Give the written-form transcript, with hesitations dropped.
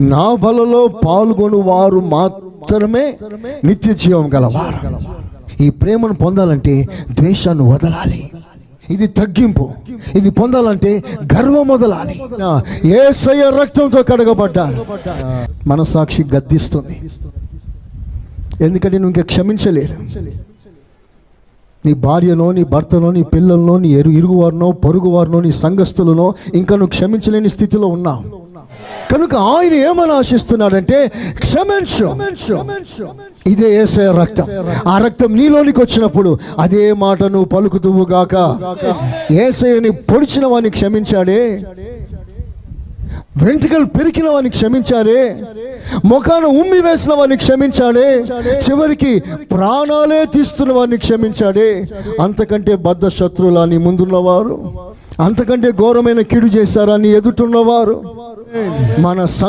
నా బలలో పాల్గొను వారు మాత్రమే నిత్య జీవం గలవారు. ఈ ప్రేమను పొందాలంటే ద్వేషాన్ని వదలాలి. ఇది తగ్గింపు. ఇది పొందాలంటే గర్వం వదలాలి. యేసయ్య రక్తంతో కడగబడ్డారు. మనసాక్షి గద్దిస్తుంది, ఎందుకంటే నువ్వు ఇంకా క్షమించలేదు. నీ భార్యనో, నీ భర్తనో, నీ పిల్లలనో, నీ ఇరుగువారినో, పొరుగువారినో, నీ సంఘస్థులనో ఇంకా నువ్వు క్షమించలేని స్థితిలో ఉన్నావు. కనుక ఆయన ఏమని ఆశిస్తున్నాడంటే క్షమించు. ఇదే యేసయ్య రక్తం. ఆ రక్తం నీలోనికి వచ్చినప్పుడు అదే మాట నువ్వు పలుకుతువు గాక. యేసయ్యని పొడిచిన వాడిని క్షమించాడే, వెంట్రుకలు పెరికిన వాడిని క్షమించాడే, ముఖాన ఉమ్మి వేసిన వాడిని క్షమించాడే, చివరికి ప్రాణాలే తీస్తున్న వాడిని క్షమించాడే. అంతకంటే బద్ధ శత్రువులా నీ ముందున్నవారు, అంతకంటే ఘోరమైన కీడు చేశారా నీ ఎదుటున్నవారు? మన